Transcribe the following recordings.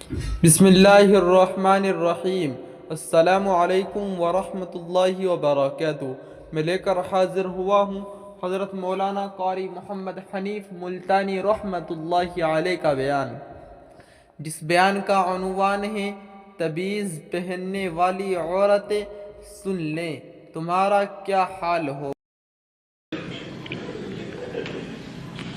بسم اللہ الرحمن الرحیم۔ السلام علیکم ورحمۃ اللہ وبرکاتہ۔ میں لے کر حاضر ہوا ہوں حضرت مولانا قاری محمد حنیف ملتانی رحمۃ اللہ علیہ کا بیان، جس بیان کا عنوان ہے تبیز پہننے والی عورتیں سن لیں تمہارا کیا حال ہو۔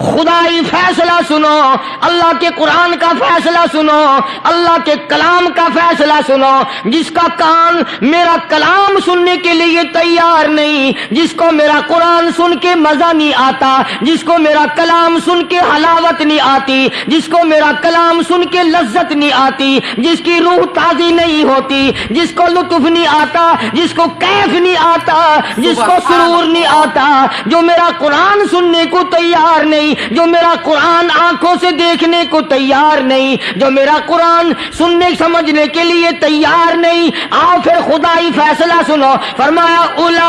خدائی فیصلہ سنو، اللہ کے قرآن کا فیصلہ سنو، اللہ کے کلام کا فیصلہ سنو۔ جس کا کان میرا کلام سننے کے لیے تیار نہیں، جس کو میرا قرآن سن کے مزہ نہیں آتا، جس کو میرا کلام سن کے حلاوت نہیں آتی، جس کو میرا کلام سن کے لذت نہیں آتی، جس کی روح تازی نہیں ہوتی، جس کو لطف نہیں آتا، جس کو کیف نہیں آتا، جس کو سرور نہیں آتا، جو میرا قرآن سننے کو تیار نہیں، جو میرا قرآن آنکھوں سے دیکھنے کو تیار نہیں، جو میرا قرآن سننے سمجھنے کے لیے تیار نہیں، آؤ پھر خدائی فیصلہ سنو۔ فرمایا اولئک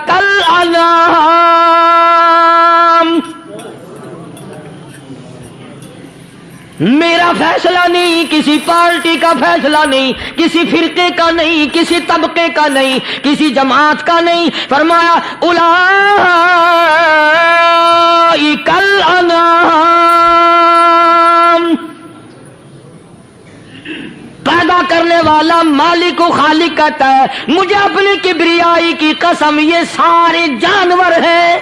کالانعام، میرا فیصلہ نہیں، کسی پارٹی کا فیصلہ نہیں، کسی فرقے کا نہیں، کسی طبقے کا نہیں، کسی جماعت کا نہیں۔ فرمایا اولئک الانعام، پیدا کرنے والا مالک و خالق کہتا ہے مجھے اپنی کبریائی کی قسم یہ سارے جانور ہیں،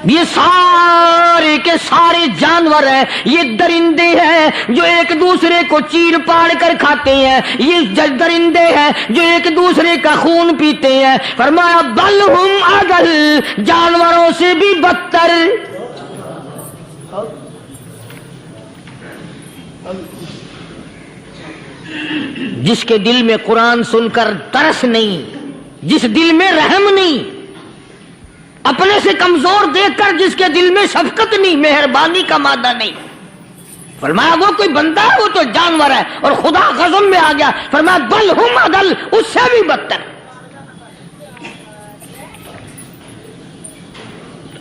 یہ سارے کے سارے جانور ہیں، یہ درندے ہیں جو ایک دوسرے کو چیر پاڑ کر کھاتے ہیں، یہ درندے ہیں جو ایک دوسرے کا خون پیتے ہیں۔ فرمایا بل ہم اضل، جانوروں سے بھی بدتر۔ جس کے دل میں قرآن سن کر ترس نہیں، جس دل میں رحم نہیں، اپنے سے کمزور دیکھ کر جس کے دل میں شفقت نہیں، مہربانی کا مادہ نہیں، فرمایا وہ کوئی بندہ ہے، وہ تو جانور ہے۔ اور خدا غضب میں آ گیا، فرمایا بل ہم اضل، اس سے بھی بدتر۔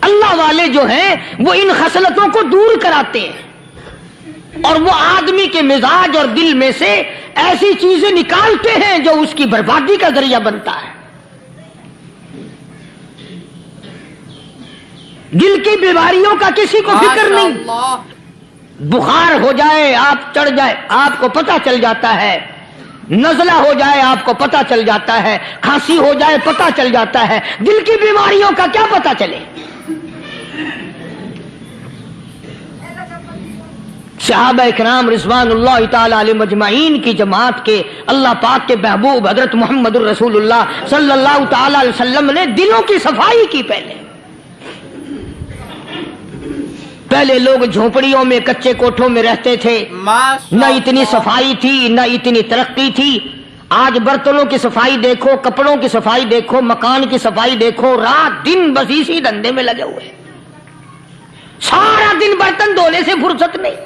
اللہ والے جو ہیں وہ ان خصلتوں کو دور کراتے ہیں، اور وہ آدمی کے مزاج اور دل میں سے ایسی چیزیں نکالتے ہیں جو اس کی بربادی کا ذریعہ بنتا ہے۔ دل کی بیماریوں کا کسی کو فکر نہیں، بخار ہو جائے آپ چڑھ جائے آپ کو پتہ چل جاتا ہے، نزلہ ہو جائے آپ کو پتہ چل جاتا ہے، کھانسی ہو جائے پتہ چل جاتا ہے، دل کی بیماریوں کا کیا پتہ چلے۔ صحابہ اکرام رضوان اللہ تعالی علیہم اجمعین کی جماعت کے اللہ پاک کے محبوب حضرت محمد الرسول اللہ صلی اللہ تعالی علیہ وسلم نے دلوں کی صفائی کی۔ پہلے لوگ جھونپڑیوں میں کچے کوٹھوں میں رہتے تھے، نہ اتنی صفائی تھی نہ اتنی ترقی تھی۔ آج برتنوں کی صفائی دیکھو، کپڑوں کی صفائی دیکھو، مکان کی صفائی دیکھو، رات دن بس اسی دھندے میں لگے ہوئے، سارا دن برتن دھونے سے فرصت نہیں،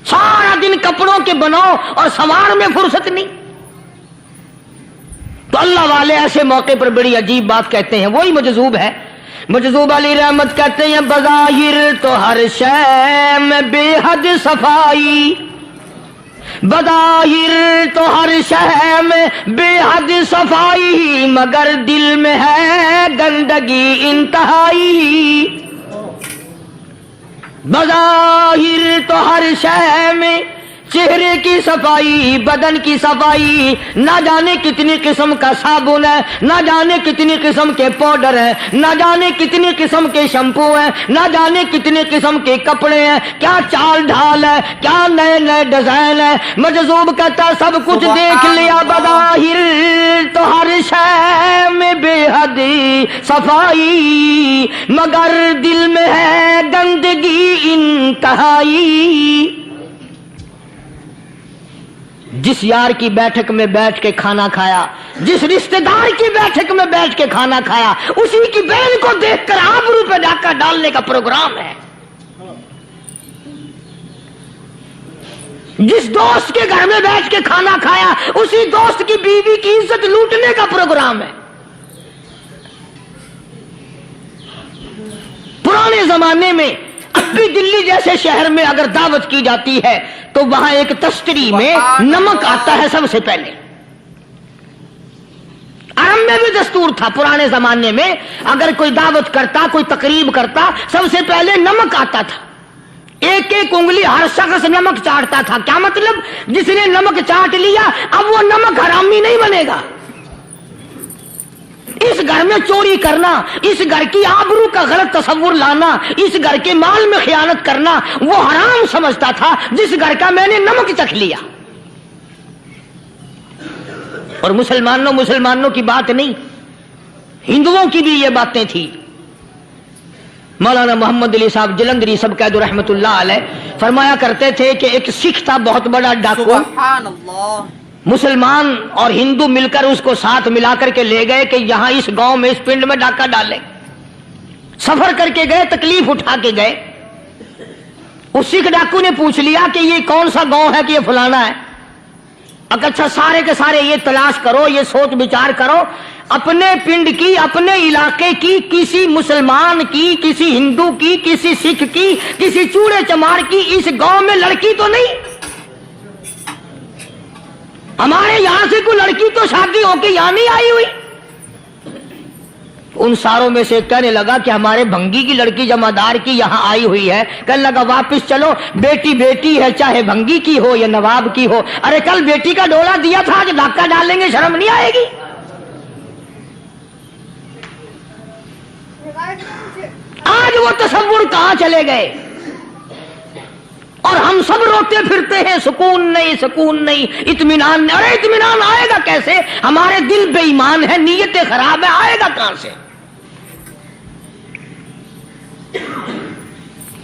سارا دن کپڑوں کے بناؤ اور سنوار میں فرصت نہیں۔ تو اللہ والے ایسے موقع پر بڑی عجیب بات کہتے ہیں، وہی مجذوب ہے، مجذوب علی رحمت کہتے ہیں بظاہر تو ہر شے میں بے حد صفائی، بظاہر تو ہر شے میں بے حد صفائی، مگر دل میں ہے گندگی انتہائی۔ بظاہر تو ہر شے میں چہرے کی صفائی، بدن کی صفائی، نہ جانے کتنی قسم کا صابن ہے، نہ جانے کتنی قسم کے پاؤڈر ہیں، نہ جانے کتنی قسم کے شیمپو ہیں، نہ جانے کتنی قسم کے کپڑے ہیں، کیا چال ڈھال ہے، کیا نئے نئے ڈیزائن ہے۔ مجذوب کہتا سب کچھ دیکھ لیا، بظاہر تو ہر شے میں بے حد صفائی، مگر دل میں ہے گندگی انتہائی۔ جس یار کی بیٹھک میں بیٹھ کے کھانا کھایا، جس رشتہ دار کی بیٹھک میں بیٹھ کے کھانا کھایا، اسی کی بہن کو دیکھ کر آبرو پہ ڈاکہ ڈالنے کا پروگرام ہے۔ جس دوست کے گھر میں بیٹھ کے کھانا کھایا، اسی دوست کی بیوی کی عزت لوٹنے کا پروگرام ہے۔ پرانے زمانے میں اب بھی دلی جیسے شہر میں اگر دعوت کی جاتی ہے تو وہاں ایک تشتری میں نمک آتا ہے سب سے پہلے. عرب میں بھی دستور تھا پرانے زمانے میں، اگر کوئی دعوت کرتا، کوئی تقریب کرتا، سب سے پہلے نمک آتا تھا. ایک ایک انگلی ہر شخص نمک چاٹتا تھا. کیا مطلب؟ جس نے نمک چاٹ لیا اب وہ نمک حرامی نہیں بنے گا. اس گھر میں چوری کرنا، اس گھر کی آبرو کا غلط تصور لانا، اس گھر کے مال میں خیانت کرنا وہ حرام سمجھتا تھا جس گھر کا میں نے نمک چکھ لیا. اور مسلمانوں کی بات نہیں، ہندوؤں کی بھی یہ باتیں تھی. مولانا محمد علی صاحب جلندری سب قید رحمت اللہ علیہ فرمایا کرتے تھے کہ ایک سکھ تھا بہت بڑا ڈاکو، سبحان اللہ. مسلمان اور ہندو مل کر اس کو ساتھ ملا کر کے لے گئے کہ یہاں اس گاؤں میں اس پنڈ میں ڈاکہ ڈالیں. سفر کر کے گئے، تکلیف اٹھا کے گئے. اس سکھ ڈاکو نے پوچھ لیا کہ یہ کون سا گاؤں ہے کہ یہ فلانا ہے. اچھا سارے کے سارے یہ تلاش کرو، یہ سوچ بچار کرو، اپنے پنڈ کی، اپنے علاقے کی، کسی مسلمان کی، کسی ہندو کی، کسی سکھ کی، کسی چوڑے چمار کی اس گاؤں میں لڑکی تو نہیں؟ ہمارے یہاں سے کوئی لڑکی تو شادی ہو کے یہاں نہیں آئی ہوئی. ان ساروں میں سے کہنے لگا کہ ہمارے بھنگی کی لڑکی جمعدار کی یہاں آئی ہوئی ہے. کہنے لگا واپس چلو، بیٹی بیٹی ہے چاہے بھنگی کی ہو یا نواب کی ہو. ارے کل بیٹی کا ڈولا دیا تھا، آج ڈاکہ ڈالیں گے، شرم نہیں آئے گی؟ آج وہ تصور کہاں چلے گئے؟ اور ہم سب روتے پھرتے ہیں سکون نہیں، سکون نہیں، اطمینان نہیں. ارے اطمینان آئے گا کیسے؟ ہمارے دل بے ایمان ہے، نیتیں خراب ہے، آئے گا کہاں سے؟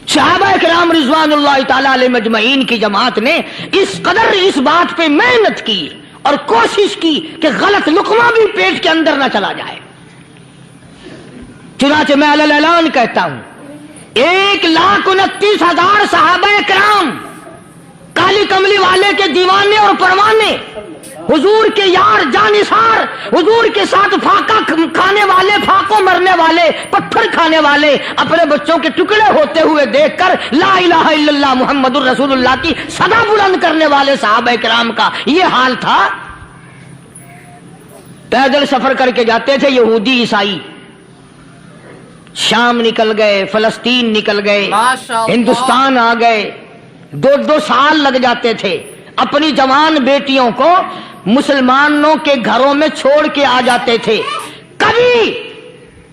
صحابہ کرام رضوان اللہ تعالی علیہ مجمعین کی جماعت نے اس قدر اس بات پہ محنت کی اور کوشش کی کہ غلط لقمہ بھی پیٹ کے اندر نہ چلا جائے. چنانچہ میں علی اعلان کہتا ہوں 1,29,000 صحابہ کرام، کالی کملی والے کے دیوانے اور پروانے، حضور کے یار جانثار، حضور کے ساتھ پھاقا کھانے والے، پھاقوں مرنے والے، پتھر کھانے والے، اپنے بچوں کے ٹکڑے ہوتے ہوئے دیکھ کر لا الہ الا اللہ محمد الرسول اللہ کی صدا بلند کرنے والے صحابہ کرام کا یہ حال تھا. پیدل سفر کر کے جاتے تھے یہودی عیسائی، شام نکل گئے، فلسطین نکل گئے، ہندوستان آ گئے. 2 سال لگ جاتے تھے. اپنی جوان بیٹیوں کو مسلمانوں کے گھروں میں چھوڑ کے آ جاتے تھے. کبھی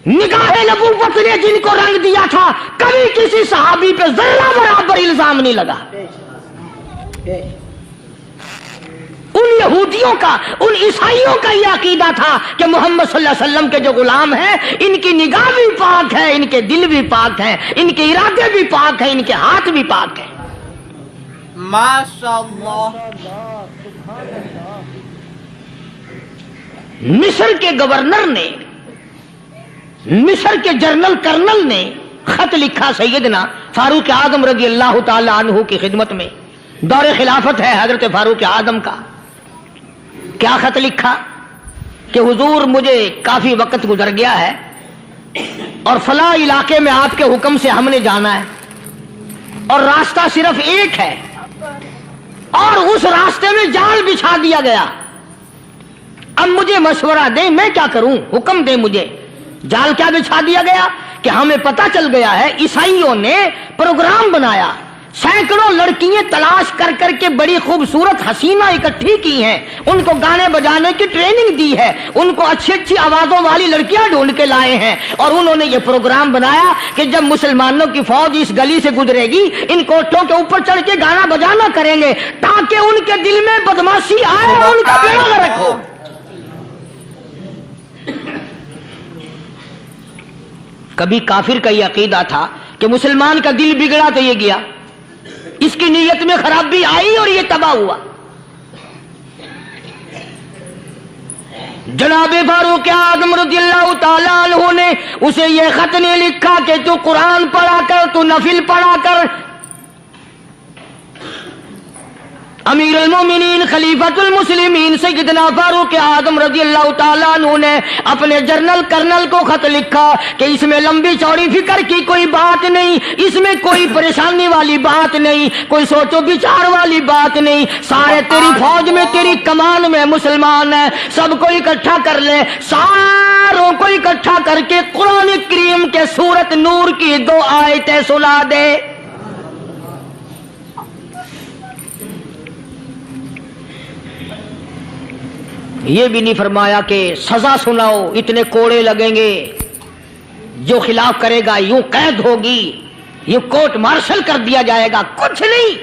نگاہ نبوت نے جن کو رنگ دیا تھا، کبھی کسی صحابی پہ ذرہ برابر الزام نہیں لگا. ان یہودیوں کا، ان عیسائیوں کا یہ عقیدہ تھا کہ محمد صلی اللہ علیہ وسلم کے جو غلام ہیں ان کی نگاہ بھی پاک ہے، ان کے دل بھی پاک ہیں، ان کے ارادے بھی پاک ہیں، ان کے ہاتھ بھی پاک ہیں. ماشاءاللہ. مصر کے گورنر نے، مصر کے جنرل کرنل نے خط لکھا سیدنا فاروق اعظم رضی اللہ تعالی عنہ کی خدمت میں. دور خلافت ہے حضرت فاروق اعظم کا. کیا خط لکھا کہ حضور مجھے کافی وقت گزر گیا ہے اور فلاں علاقے میں آپ کے حکم سے ہم نے جانا ہے اور راستہ صرف ایک ہے اور اس راستے میں جال بچھا دیا گیا. اب مجھے مشورہ دیں میں کیا کروں، حکم دیں مجھے. جال کیا بچھا دیا گیا کہ ہمیں پتا چل گیا ہے عیسائیوں نے پروگرام بنایا، سینکڑوں لڑکیاں تلاش کر کر کے بڑی خوبصورت حسینہ اکٹھی کی ہیں، ان کو گانے بجانے کی ٹریننگ دی ہے، ان کو اچھی اچھی آوازوں والی لڑکیاں ڈھونڈ کے لائے ہیں اور انہوں نے یہ پروگرام بنایا کہ جب مسلمانوں کی فوج اس گلی سے گزرے گی ان کوٹھوں کے اوپر چڑھ کے گانا بجانا کریں گے تاکہ ان کے دل میں بدماشی آئے اور ان کا بیڑا غرق ہو. کبھی کافر کا یہ عقیدہ تھا کہ مسلمان کا دل بگڑا تو یہ گیا، اس کی نیت میں خرابی آئی اور یہ تباہ ہوا. جناب فاروق اعظم رضی اللہ تعالیٰ عنہ نے اسے یہ خط نہیں لکھا کہ تو قرآن پڑھا کر، تو نفل پڑھا کر. امیر المومنین خلیفۃ المسلمین سیدنا فاروق اعظم رضی اللہ تعالیٰ عنہ نے اپنے جنرل کرنل کو خط لکھا کہ اس میں لمبی چوڑی فکر کی کوئی بات نہیں، اس میں کوئی پریشانی والی بات نہیں، کوئی سوچ و بچار والی بات نہیں، سارے تیری فوج میں تیری کمان میں مسلمان ہیں، سب کو اکٹھا کر لے، ساروں کو اکٹھا کر کے قرآن کریم کے سورۃ نور کی 2 آیتیں سنا دے۔ یہ بھی نہیں فرمایا کہ سزا سناؤ، اتنے کوڑے لگیں گے، جو خلاف کرے گا یوں قید ہوگی، یوں کورٹ مارشل کر دیا جائے گا، کچھ نہیں۔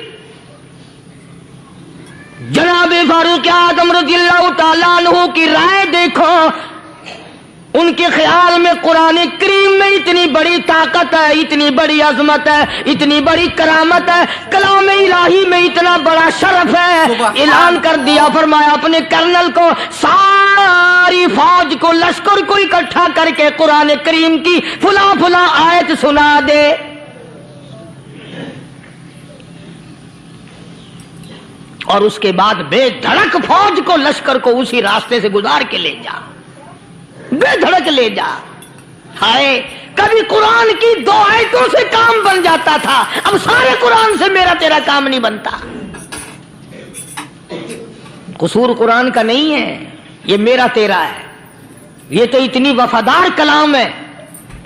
جناب فاروق اعظم رضی اللہ تعالیٰ عنہ کی رائے دیکھو، ان کے خیال میں قرآن کریم میں اتنی بڑی طاقت ہے، اتنی بڑی عظمت ہے، اتنی بڑی کرامت ہے، کلام الہی میں اتنا بڑا شرف ہے۔ اعلان کر دیا، فرمایا اپنے کرنل کو ساری فوج کو، لشکر کو اکٹھا کر کے قرآن کریم کی فلاں فلاں آیت سنا دے۔ اور اس کے بعد بے دھڑک فوج کو، لشکر کو اسی راستے سے گزار کے لے جا، بے دھڑک لے جا۔ ہائے کبھی قرآن کی 2 آیتوں سے کام بن جاتا تھا، اب سارے قرآن سے میرا تیرا کام نہیں بنتا۔ قصور قرآن کا نہیں ہے، یہ میرا تیرا ہے۔ یہ تو اتنی وفادار کلام ہے،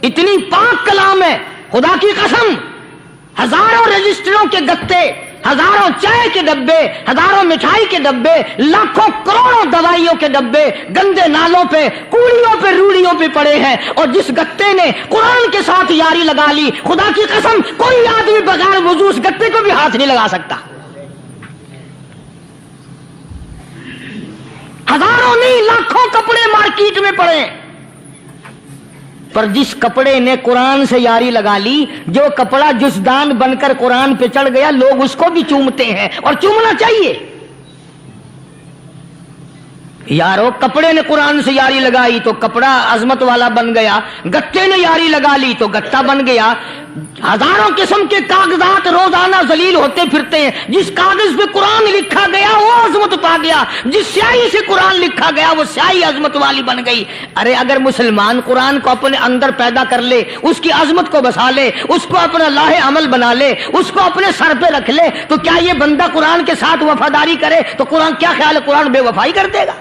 اتنی پاک کلام ہے، خدا کی قسم ہزاروں رجسٹروں کے گتے، ہزاروں چائے کے ڈبے، ہزاروں مٹھائی کے ڈبے، لاکھوں کروڑوں دوائیوں کے ڈبے گندے نالوں پہ، کوڑیوں پہ، روڑیوں پہ پڑے ہیں، اور جس گتے نے قرآن کے ساتھ یاری لگا لی، خدا کی قسم کوئی آدمی بغیر وضو اس گتے کو بھی ہاتھ نہیں لگا سکتا۔ ہزاروں نہیں لاکھوں کپڑے مارکیٹ میں پڑے، پر جس کپڑے نے قرآن سے یاری لگا لی، جو کپڑا جزدان بن کر قرآن پہ چڑھ گیا، لوگ اس کو بھی چومتے ہیں، اور چومنا چاہیے۔ یارو کپڑے نے قرآن سے یاری لگائی تو کپڑا عظمت والا بن گیا، گتے نے یاری لگا لی تو گتا بن گیا۔ ہزاروں قسم کے کاغذات روزانہ ذلیل ہوتے پھرتے ہیں، جس کاغذ پہ قرآن لکھا گیا وہ عظمت پا گیا، جس سیاہی سے قرآن لکھا گیا وہ سیاہی عظمت والی بن گئی۔ ارے اگر مسلمان قرآن کو اپنے اندر پیدا کر لے، اس کی عظمت کو بسا لے، اس کو اپنا لاہ عمل بنا لے، اس کو اپنے سر پہ رکھ لے، تو کیا یہ بندہ قرآن کے ساتھ وفاداری کرے تو قرآن کیا خیال ہے قرآن بے وفائی کر دے گا؟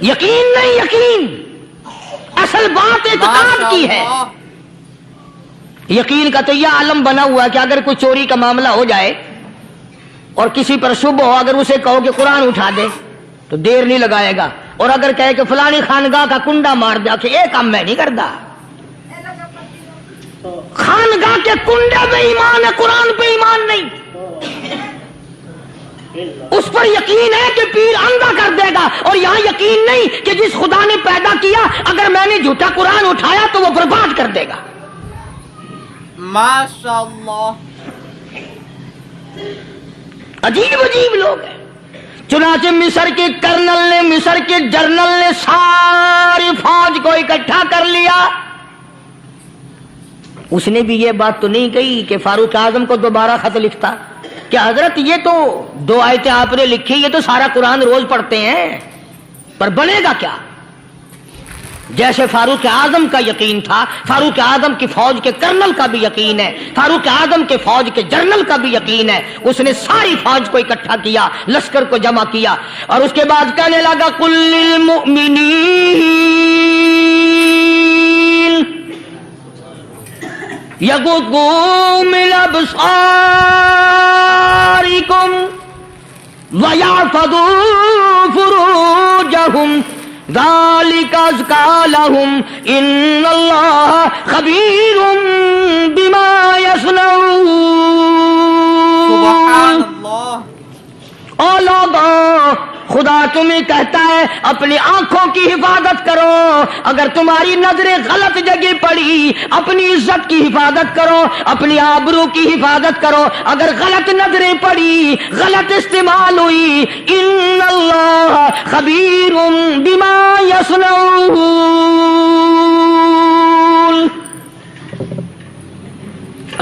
یقین نہیں، یقین اصل بات اعتقاد کی ہے۔ یقین کا تو یہ عالم بنا ہوا ہے کہ اگر کوئی چوری کا معاملہ ہو جائے اور کسی پر شبہ ہو، اگر اسے کہو کہ قرآن اٹھا دے تو دیر نہیں لگائے گا، اور اگر کہے کہ فلانی خانگاہ کا کنڈا مار دیا کہ یہ کام میں نہیں کرتا۔ خانگاہ کے کنڈے پہ ایمان ہے، قرآن پہ ایمان نہیں۔ اس پر یقین ہے کہ پیر اندھا کر دے گا، اور یہاں یقین نہیں کہ جس خدا نے پیدا کیا اگر میں نے جھوٹا قرآن اٹھایا تو وہ برباد کر دے گا۔ ماشاءاللہ، عجیب عجیب لوگ ہیں۔ چنانچہ مصر کے کرنل نے، مصر کے جنرل نے ساری فوج کو اکٹھا کر لیا۔ اس نے بھی یہ بات تو نہیں کہی کہ فاروق اعظم کو دوبارہ خط لکھتا کہ حضرت یہ تو 2 آیتیں آپ نے لکھی، یہ تو سارا قرآن روز پڑھتے ہیں، پر بنے گا کیا؟ جیسے فاروق اعظم کا یقین تھا، فاروق اعظم کی فوج کے کرنل کا بھی یقین ہے، فاروق اعظم کے فوج کے جنرل کا بھی یقین ہے۔ اس نے ساری فوج کو اکٹھا کیا، لشکر کو جمع کیا، اور اس کے بعد کہنے لگا قل للمؤمنین یغضوا من ابصارکم ویحفظوا فروجہم ذالک ازکی لہم ان اللہ خبیر بما یصنعون۔ سبحان اللہ۔ او لوگو، خدا تمہیں کہتا ہے اپنی آنکھوں کی حفاظت کرو، اگر تمہاری نظریں غلط جگہ پڑی اپنی عزت کی حفاظت کرو، اپنی آبرو کی حفاظت کرو، اگر غلط نظریں پڑی، غلط استعمال ہوئی، ان اللہ خبیر بما یصنعون۔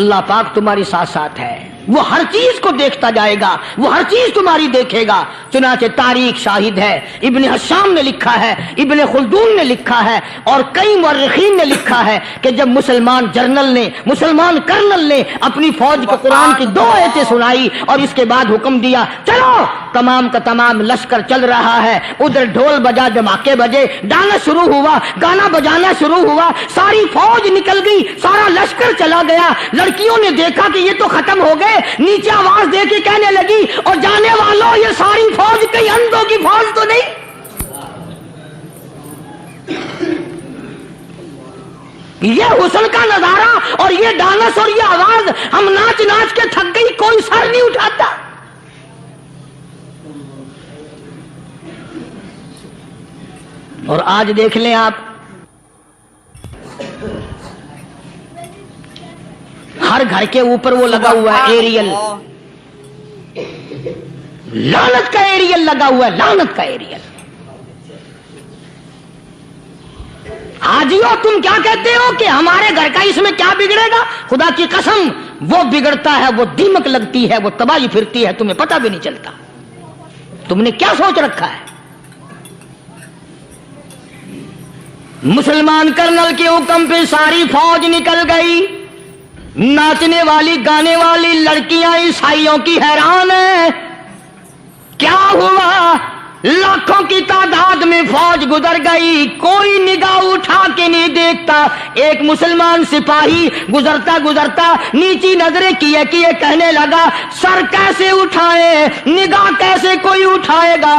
اللہ پاک تمہاری ساتھ ساتھ ہے، وہ ہر چیز کو دیکھتا جائے گا، وہ ہر چیز تمہاری دیکھے گا۔ چنانچہ تاریخ شاہد ہے، ابن حشام نے لکھا ہے، ابن خلدون نے لکھا ہے، اور کئی مورخین نے لکھا ہے کہ جب مسلمان کرنل نے اپنی فوج کو قرآن کی 2 آیتیں سنائی اور اس کے بعد حکم دیا چلو، تمام کا تمام لشکر چل رہا ہے، ادھر ڈھول بجا، دھماکے بجے، گانا شروع ہوا، گانا بجانا شروع ہوا، ساری فوج نکل گئی، سارا لشکر چلا گیا۔ لڑکیوں نے دیکھا کہ یہ تو ختم ہو گئے، نیچے آواز دے کے کہنے لگی اور جانے والوں یہ ساری فوج کئی اندھوں کی فوج تو نہیں؟ یہ حسن کا نظارہ اور یہ ڈانس اور یہ آواز، ہم ناچ ناچ کے تھک گئی، کوئی سر نہیں اٹھاتا۔ اور آج دیکھ لیں آپ، ہر گھر کے اوپر وہ لگا ہوا ہے ایریل، لعنت کا ایریل لگا ہوا ہے، لعنت کا ایریل۔ حاجیو تم کیا کہتے ہو کہ ہمارے گھر کا اس میں کیا بگڑے گا؟ خدا کی قسم وہ بگڑتا ہے، وہ دیمک لگتی ہے، وہ تباہی پھرتی ہے، تمہیں پتہ بھی نہیں چلتا۔ تم نے کیا سوچ رکھا ہے؟ مسلمان کرنل کے حکم پہ ساری فوج نکل گئی، ناچنے والی گانے والی لڑکیاں عیسائیوں کی حیران ہیں، کیا ہوا؟ لاکھوں کی تعداد میں فوج گزر گئی، کوئی نگاہ اٹھا کے نہیں دیکھتا۔ ایک مسلمان سپاہی گزرتا گزرتا نیچی نظریں کیے کہنے لگا سر کیسے اٹھائے، نگاہ کیسے کوئی اٹھائے گا؟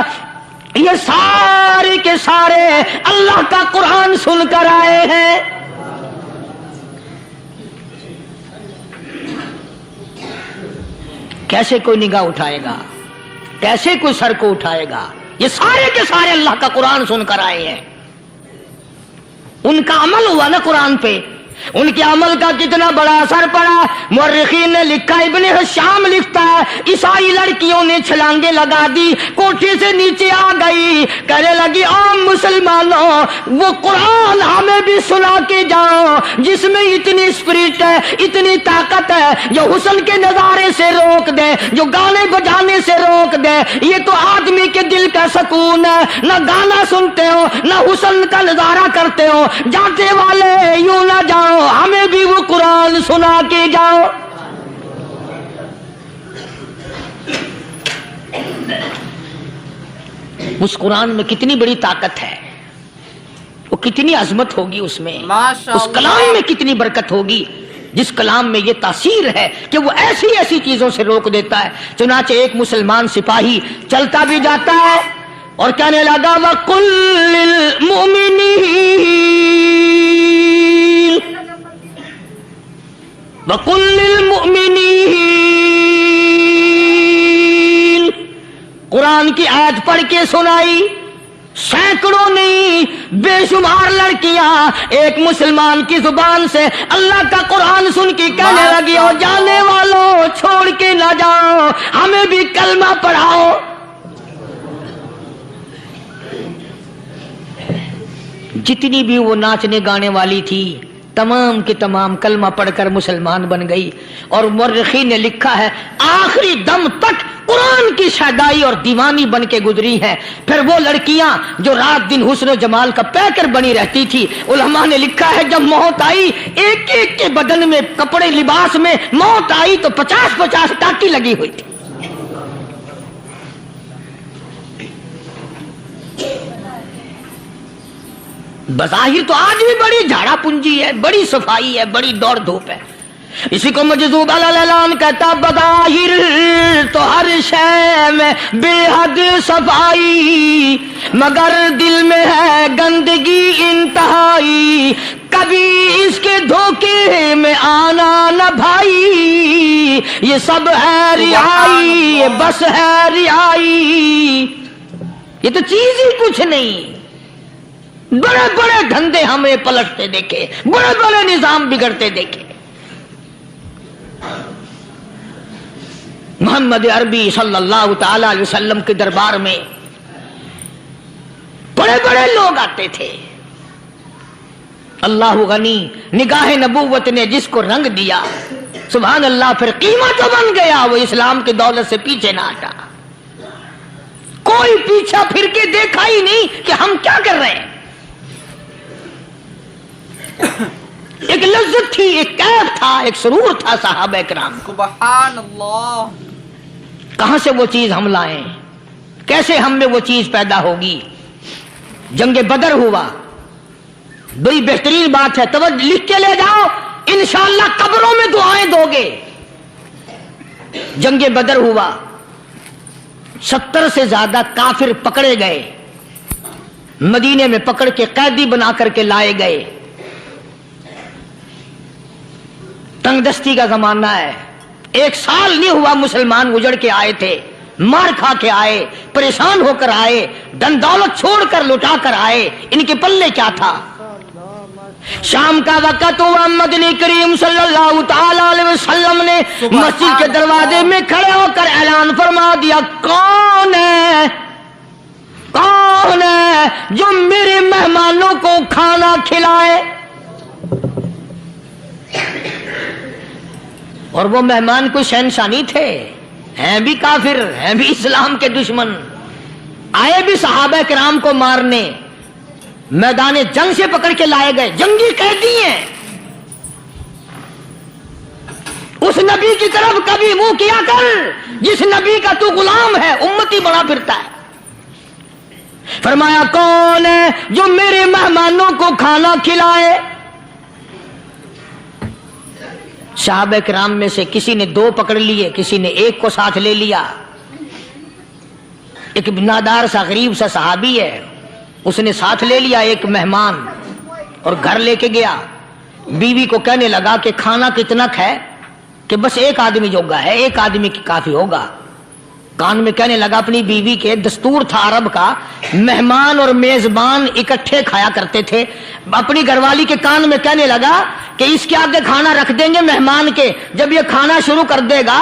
یہ سارے کے سارے اللہ کا قرآن سن کر آئے ہیں۔ کیسے کوئی نگاہ اٹھائے گا؟ کیسے کوئی سر کو اٹھائے گا؟ یہ سارے کے سارے اللہ کا قرآن سن کر آئے ہیں۔ ان کا عمل ہوا نا قرآن پہ، ان کے عمل کا کتنا بڑا اثر پڑا۔ مورخین نے لکھا، ابن حشام لکھتا ہے عیسائی لڑکیوں نے چھلانگے لگا دی، کوٹھی سے نیچے آ گئی، کہنے لگی عام مسلمانوں وہ قرآن ہمیں بھی سنا کے جاؤ جس میں اتنی اسپرٹ ہے، اتنی طاقت ہے، جو حسن کے نظارے سے روک دے، جو گانے بجانے سے روک دے۔ یہ تو آدمی کے دل کا سکون ہے، نہ گانا سنتے ہو نہ حسن کا نظارہ کرتے ہو، جاتے والے یوں نہ جاؤ، ہمیں بھی وہ قرآن سنا کے جاؤ۔ اس قرآن میں کتنی بڑی طاقت ہے، وہ کتنی عظمت ہوگی اس میں، اس کلام میں کتنی برکت ہوگی، جس کلام میں یہ تاثیر ہے کہ وہ ایسی ایسی چیزوں سے روک دیتا ہے۔ چنانچہ ایک مسلمان سپاہی چلتا بھی جاتا ہے اور کہنے لگا وَقُلْ لِلْمُؤْمِنِينَ وَقُلْ لِلْمُؤْمِنِينَ، قرآن کی آیت پڑھ کے سنائی، سینکڑوں نہیں بے شمار لڑکیاں ایک مسلمان کی زبان سے اللہ کا قرآن سن کے کہنے لگی اور جانے والوں چھوڑ کے نہ جاؤ، ہمیں بھی کلمہ پڑھاؤ۔ جتنی بھی وہ ناچنے گانے والی تھی تمام کی تمام کلمہ پڑھ کر مسلمان بن گئی، اور مورخین نے لکھا ہے آخری دم تک قرآن کی شیدائی اور دیوانی بن کے گزری ہے۔ پھر وہ لڑکیاں جو رات دن حسن و جمال کا پیکر بنی رہتی تھی، علماء نے لکھا ہے جب موت آئی ایک ایک کے بدن میں کپڑے لباس میں موت آئی تو 50-50 ٹاکی لگی ہوئی تھی۔ بظاہر تو آج بھی بڑی جھاڑا پنجی ہے، بڑی صفائی ہے، بڑی دوڑ دھوپ ہے۔ اسی کو مجذوب الاعلان کہتا بظاہر تو ہر شے میں بے حد صفائی، مگر دل میں ہے گندگی انتہائی، کبھی اس کے دھوکے میں آنا نہ بھائی، یہ سب ہے ریائی، یہ بس ہے ریائی، یہ تو چیز ہی کچھ نہیں۔ بڑے بڑے دھندے ہمیں پلٹتے دیکھے، بڑے بڑے نظام بگڑتے دیکھے۔ محمد عربی صلی اللہ تعالی علیہ وسلم کے دربار میں بڑے بڑے لوگ آتے تھے۔ اللہ غنی، نگاہ نبوت نے جس کو رنگ دیا سبحان اللہ. پھر قیمت جو بن گیا وہ اسلام کی دولت سے پیچھے نہ ہٹا. کوئی پیچھا پھر کے دیکھا ہی نہیں کہ ہم کیا کر رہے ہیں. ایک لذت تھی، ایک کیف تھا، ایک سرور تھا صحابہ کرام. سبحان اللہ. کہاں سے وہ چیز ہم لائیں؟ کیسے ہم میں وہ چیز پیدا ہوگی؟ جنگ بدر ہوا، بڑی بہترین بات ہے، توجہ لکھ کے لے جاؤ، انشاءاللہ قبروں میں دعائیں دو گے. جنگ بدر ہوا، 70 سے زیادہ کافر پکڑے گئے، مدینے میں پکڑ کے قیدی بنا کر کے لائے گئے. تنگ دستی کا زمانہ ہے، 1 سال نہیں ہوا مسلمان اجڑ کے آئے تھے، مار کھا کے آئے، پریشان ہو کر آئے، دن دولت چھوڑ کر لٹا کر آئے. ان کے پلے کیا تھا؟ شام کا وقت ہوا، مدنی کریم صلی اللہ تعالی علیہ وسلم نے مسجد کے دروازے میں کھڑے ہو کر اعلان فرما دیا، کون ہے، کون ہے جو میرے مہمانوں کو کھانا کھلائے؟ اور وہ مہمان کوئی شہنشاہ نہیں تھے، ہیں بھی کافر، ہیں بھی اسلام کے دشمن، آئے بھی صحابہ کرام کو مارنے، میدان جنگ سے پکڑ کے لائے گئے، جنگی قیدی ہیں. اس نبی کی طرف کبھی منہ کیا کر جس نبی کا تو غلام ہے، امتی بنا پھرتا ہے. فرمایا کون ہے جو میرے مہمانوں کو کھانا کھلائے؟ صحابہ کرام میں سے کسی نے 2 پکڑ لیے، کسی نے 1 کو ساتھ لے لیا. ایک نادار سا غریب سا صحابی ہے، اس نے ساتھ لے لیا 1 مہمان اور گھر لے کے گیا. بیوی کو کہنے لگا کہ کھانا کتنا ہے، کہ بس 1 آدمی جوگا ہے، 1 آدمی کی کافی ہوگا. کان میں کہنے لگا اپنی بیوی کے، دستور تھا عرب کا، مہمان اور میزبان اکٹھے کھایا کرتے تھے. اپنی گھر والی کے کان میں کہنے لگا کہ اس کے آگے کھانا رکھ دیں گے مہمان کے، جب یہ کھانا شروع کر دے گا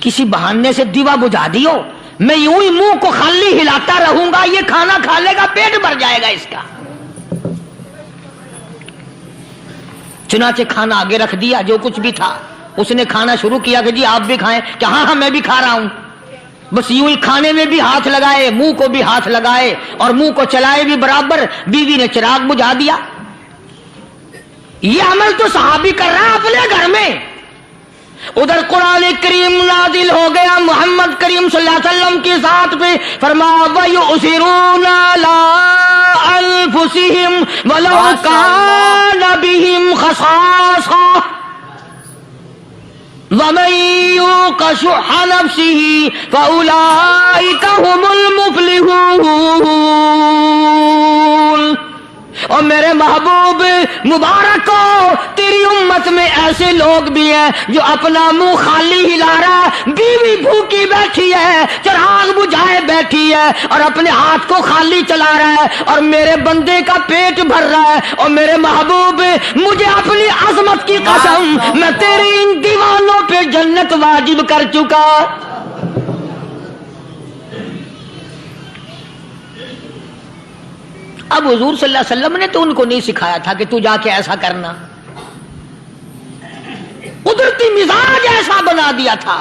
کسی بہانے سے دیوا بجھا دیو، میں یوں ہی منہ کو خالی ہلاتا رہوں گا، یہ کھانا کھا لے گا، پیٹ بھر جائے گا اس کا. چنانچہ کھانا آگے رکھ دیا، جو کچھ بھی تھا. اس نے کھانا شروع کیا کہ جی آپ بھی کھائیں، کہ ہاں ہاں میں بھی کھا رہا ہوں. بس یوں ہی کھانے میں بھی ہاتھ لگائے، منہ کو بھی ہاتھ لگائے اور منہ کو چلائے بھی برابر. بیوی نے چراغ بجھا دیا. یہ عمل تو صحابی کر رہا ہے اپنے گھر میں. ادھر قرآن کریم نازل ہو گیا محمد کریم صلی اللہ علیہ وسلم کی ذات پہ، فرمایا وَيُؤْثِرُونَ عَلَىٰ أَنفُسِهِمْ وَلَوْ كَانَ بِهِمْ خَصَاصَةٌ وَمَن يُوقَ شُحَّ نَفْسِهِ فَأُولَٰئِكَ هُمُ الْمُفْلِحُونَ. اور میرے محبوب مبارک ہو، تیری امت میں ایسے لوگ بھی ہیں جو اپنا منہ خالی ہلا رہا ہے، بیوی بھوکی بیٹھی ہے، چراغ بجھائے بیٹھی ہے اور اپنے ہاتھ کو خالی چلا رہا ہے اور میرے بندے کا پیٹ بھر رہا ہے. اور میرے محبوب مجھے اپنی عظمت کی قسم، میں تیری ان دیوانوں پہ جنت واجب کر چکا. اب حضور صلی اللہ علیہ وسلم نے تو ان کو نہیں سکھایا تھا کہ تو جا کے ایسا کرنا، قدرتی مزاج ایسا بنا دیا تھا.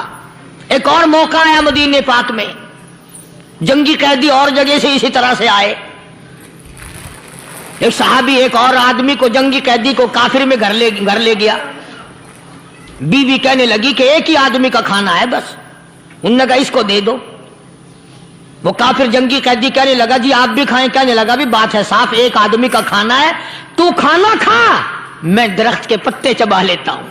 ایک اور موقع آیا مدینے پاک میں، جنگی قیدی اور جگہ سے اسی طرح سے آئے. ایک صحابی ایک اور آدمی کو، جنگی قیدی کو کافر میں گھر لے گیا. بیوی کہنے لگی کہ 1 ہی آدمی کا کھانا ہے بس. انہوں نے کہا اس کو دے دو. وہ کافر جنگی قیدی کہنے لگا جی آپ بھی کھائیں. کہنے لگا بھی بات ہے صاف، 1 آدمی کا کھانا ہے، تو کھانا کھا، میں درخت کے پتے چبا لیتا ہوں.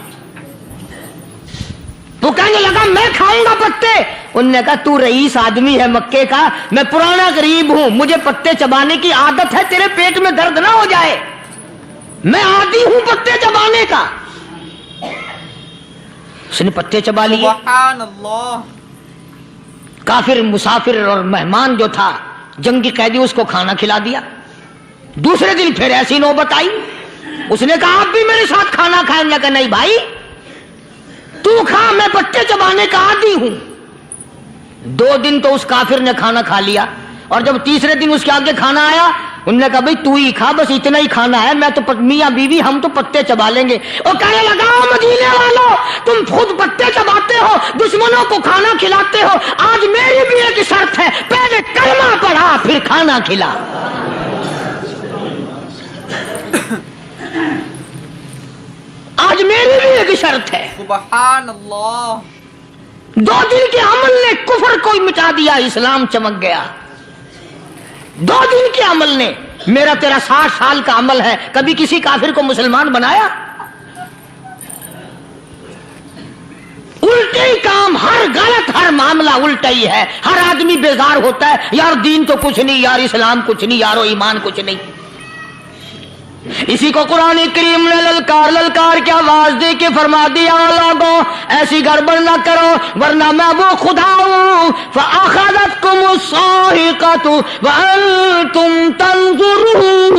تو کہنے لگا میں کھاؤں گا پتے. انہوں نے کہا تو رئیس آدمی ہے مکے کا، میں پرانا غریب ہوں، مجھے پتے چبانے کی عادت ہے، تیرے پیٹ میں درد نہ ہو جائے، میں عادی ہوں پتے چبانے کا. اس نے پتے چبا لیے. سبحان اللہ. کافر مسافر اور مہمان جو تھا جنگی قیدی، اس کو کھانا کھلا دیا. دوسرے دن پھر ایسی نوبت آئی، اس نے کہا آپ بھی میرے ساتھ کھانا کھائیں. نے کہا نہیں بھائی تو کھا، میں پتے چبانے کا عادی ہوں. 2 دن تو اس کافر نے کھانا کھا لیا، اور جب تیسرے دن اس کے آگے کھانا آیا انہوں نے کہا بھئی تو ہی کھا، بس اتنا ہی کھانا ہے، میں تو میاں بیوی ہم تو پتے چبا لیں گے۔ اور کہنے لگا مدینے والوں تم خود پتے چباتے ہو، دشمنوں کو کھانا کھلاتے ہو، آج میری بھی ایک شرط ہے، پہلے کلمہ پڑھا پھر کھانا کھلا۔ آج میری بھی ایک شرط ہے۔ سبحان اللہ۔ 2 دن کے عمل نے کفر کو مٹا دیا، اسلام چمک گیا۔ 2 دن کے عمل نے، میرا تیرا 60 سال کا عمل ہے، کبھی کسی کافر کو مسلمان بنایا؟ الٹے ہی کام، ہر غلط، ہر معاملہ الٹا ہی ہے۔ ہر آدمی بیزار ہوتا ہے، یار دین تو کچھ نہیں، یار اسلام کچھ نہیں، یارو ایمان کچھ نہیں۔ اسی کو قرآن کریم نے للکار کے آواز دے کے فرما دیا لوگوں ایسی گڑبڑ نہ کرو ورنہ میں وہ خدا ہوں فَأَخَذَتْكُمُ الصَّاعِقَةُ وَأَنْتُمْ تَنظُرُونَ۔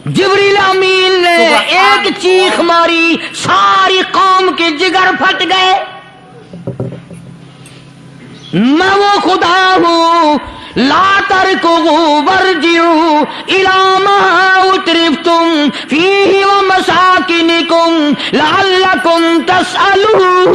جبریل امین نے ایک چیخ ماری، ساری قوم کے جگر پھٹ گئے۔ میں وہ خدا ہوں لا تركضوا وارجعوا إلى ما أترفتم فيه ومساكنكم لعلكم تسألون۔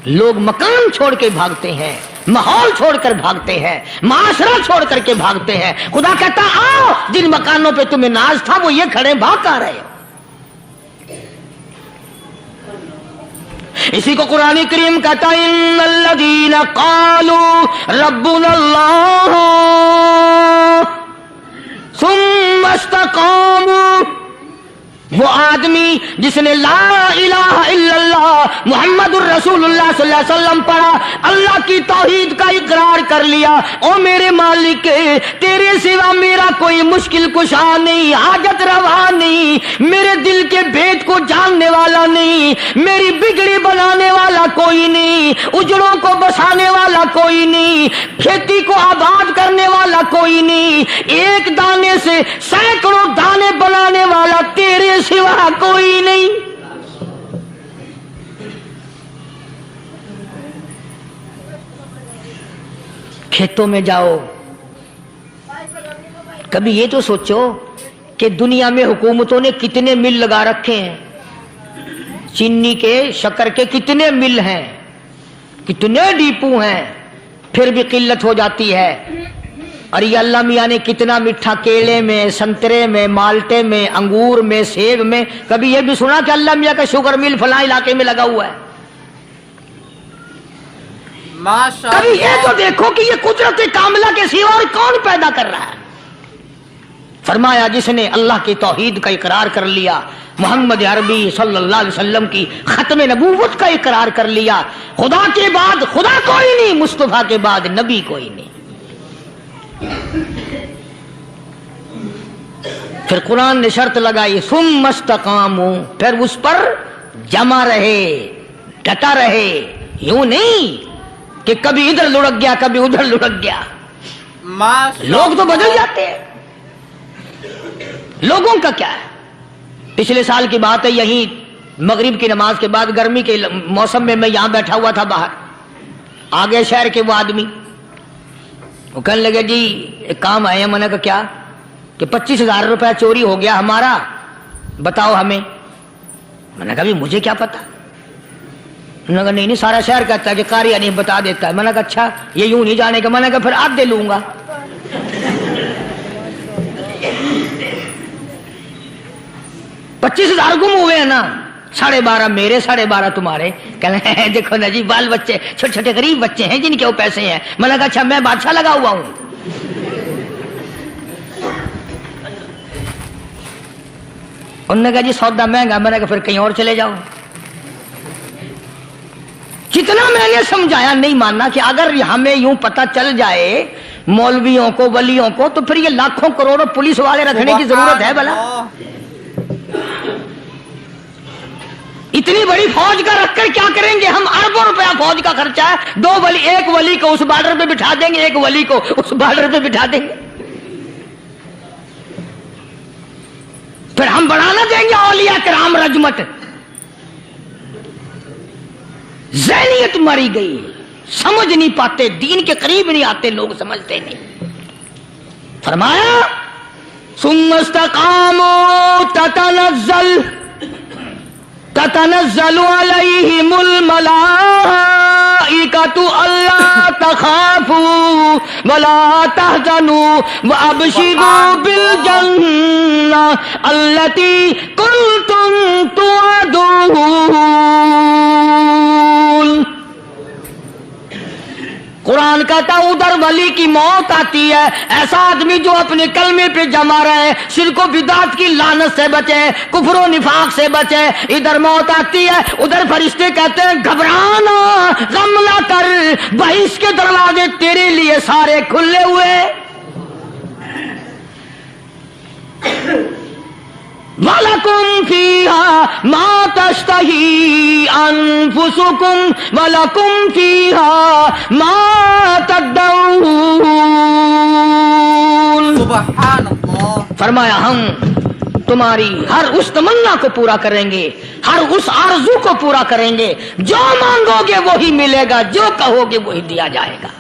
لوگ مکان چھوڑ کے بھاگتے ہیں، ماحول چھوڑ کر بھاگتے ہیں، معاشرہ چھوڑ کر کے بھاگتے ہیں۔ خدا کہتا آؤ جن مکانوں پہ تمہیں ناز تھا وہ یہ کھڑے بھاگ کر رہے ہو۔ اسی کو قرآن کریم کہتا ہے ان الذین قالوا ربنا اللہ ثم استقاموا، وہ آدمی جس نے لا الہ الا اللہ محمد الرسول اللہ صلی اللہ علیہ وسلم پڑھا، اللہ کی توحید کا اقرار کر لیا، او میرے مالک تیرے سوا میرا کوئی مشکل کشا نہیں، حاجت روا نہیں، میرے دل کے بھید کو جاننے والا نہیں، میری بگڑی بنانے والا کوئی نہیں، اجڑوں کو بسانے والا کوئی نہیں، کھیتی کو آباد کرنے والا کوئی نہیں، ایک دانے سے سینکڑوں دانے بنانے والا تیرے سوا کوئی نہیں۔ کھیتوں میں جاؤ، کبھی یہ تو سوچو کہ دنیا میں حکومتوں نے کتنے مل لگا رکھے ہیں، چینی کے شکر کے کتنے مل ہیں، کتنے ڈیپو ہیں، پھر بھی قلت ہو جاتی ہے۔ اور یہ اللہ میاں نے کتنا میٹھا کیلے میں، سنترے میں، مالٹے میں، انگور میں، سیب میں، کبھی یہ بھی سنا کہ اللہ میاں کا شوگر مل فلاں علاقے میں لگا ہوا ہے؟ کبھی یہ تو دیکھو کہ یہ قدرت کاملہ کے سوا اور کون پیدا کر رہا ہے؟ فرمایا جس نے اللہ کی توحید کا اقرار کر لیا، محمد عربی صلی اللہ علیہ وسلم کی ختم نبوت کا اقرار کر لیا، خدا کے بعد خدا کوئی نہیں، مصطفیٰ کے بعد نبی کوئی نہیں۔ پھر قرآن نے شرط لگائی ثم استقاموا، پھر اس پر جمع رہے، ڈٹا رہے، یوں نہیں کہ کبھی ادھر لڑک گیا کبھی ادھر لڑک گیا۔ لوگ تو بدل جاتے ہیں، لوگوں کا کیا ہے؟ پچھلے سال کی بات ہے، یہیں مغرب کی نماز کے بعد گرمی کے موسم میں میں یہاں بیٹھا ہوا تھا باہر، آگے شہر کے وہ آدمی وہ کہنے لگے جی ایک کام آئے ہیں۔ میں نے کہا کیا؟ کہ 25,000 روپے چوری ہو گیا ہمارا، بتاؤ ہمیں۔ میں نے کہا بھی مجھے کیا پتا؟ انہوں نے کہا نہیں سارا شہر کہتا ہے کہ قاری نہیں بتا دیتا ہے۔ میں نے کہا اچھا یہ یوں نہیں جانے کا؟ میں نے کہا پھر آدھے لوں گا۔ 25,000 گم ہوئے ہیں نا، 12.5 میرے 12.5 تمہارے۔ کہنے ہیں دیکھو نا جی بال بچے چھوٹے چھوٹے غریب بچے ہیں جن کے وہ پیسے ہیں۔ میں نے کہا اچھا میں بادشاہ لگا ہوا ہوں؟ انہوں نے کہا جی سودا مہنگا۔ میں نے کہا پھر کہیں اور چلے جاؤ۔ کتنا میں نے سمجھایا نہیں ماننا کہ اگر ہمیں یوں پتہ چل جائے مولویوں کو ولیوں کو تو پھر یہ لاکھوں کروڑوں پولیس والے رکھنے کی ضرورت ہے بھلا؟ اتنی بڑی فوج کا رکھ کر کیا کریں گے ہم؟ اربوں روپیہ فوج کا خرچہ ہے، 2 ولی، ایک ولی کو اس بارڈر پہ بٹھا دیں گے، ایک ولی کو اس بارڈر پہ بٹھا دیں گے، پھر ہم بڑھانا دیں گے اولیاء کرام رجمت؟ ذہنیت ماری گئی، سمجھ نہیں پاتے، دین کے قریب نہیں آتے لوگ، سمجھتے نہیں۔ فرمایا ثم استقاموا تتنزل علیہم الملائکۃ الا تخافوا ولا تحزنوا وابشروا بالجنہ التی کنتم توعدون۔ قرآن کہتا ہے ادھر ولی کی موت آتی ہے، ایسا آدمی جو اپنے کلمے پہ جمع رہے، شرک و بدعت کی لعنت سے بچے، کفر و نفاق سے بچے۔ ادھر موت آتی ہے، ادھر فرشتے کہتے ہیں گھبرانا، غم نہ کر، بہشت کے دروازے تیرے لیے سارے کھلے ہوئے۔ وَلَكُمْ فِيهَا مَا تَشْتَهِي أَنفُسُكُمْ وَلَكُمْ فِيهَا مَا تَدَّعُونَ۔ سبحان اللہ۔ فرمایا ہم تمہاری ہر اس تمنا کو پورا کریں گے، ہر اس آرزو کو پورا کریں گے، جو مانگو گے وہی ملے گا، جو کہو گے وہی دیا جائے گا۔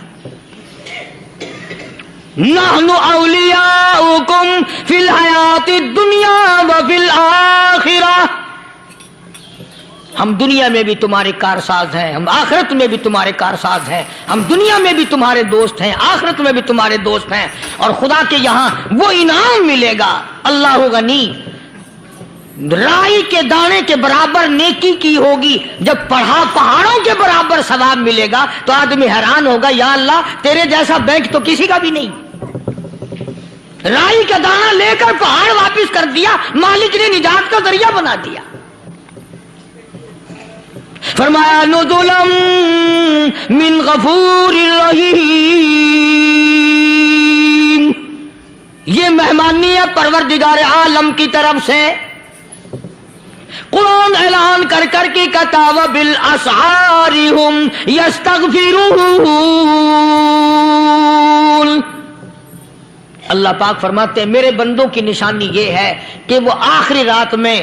نحن اولیاؤکم فی الحیات الدنیا وفی الآخرہ، ہم دنیا میں بھی تمہارے کارساز ہیں، ہم آخرت میں بھی تمہارے کارساز ہیں، ہم دنیا میں بھی تمہارے دوست ہیں، آخرت میں بھی تمہارے دوست ہیں، اور خدا کے یہاں وہ انعام ملے گا۔ اللہ غنی، رائی کے دانے کے برابر نیکی کی ہوگی، جب پہاڑوں کے برابر ثواب ملے گا تو آدمی حیران ہوگا، یا اللہ تیرے جیسا بینک تو کسی کا بھی نہیں۔ رائی کا دانہ لے کر پہاڑ واپس کر دیا، مالک نے نجات کا ذریعہ بنا دیا۔ فرمایا نزلا من غفور رحیم، یہ مہمانی ہے پروردگار عالم کی طرف سے۔ قرآن اعلان کر کر کے کہتا وبالاسحار هم یستغفرون۔ اللہ پاک فرماتے ہیں میرے بندوں کی نشانی یہ ہے کہ وہ آخری رات میں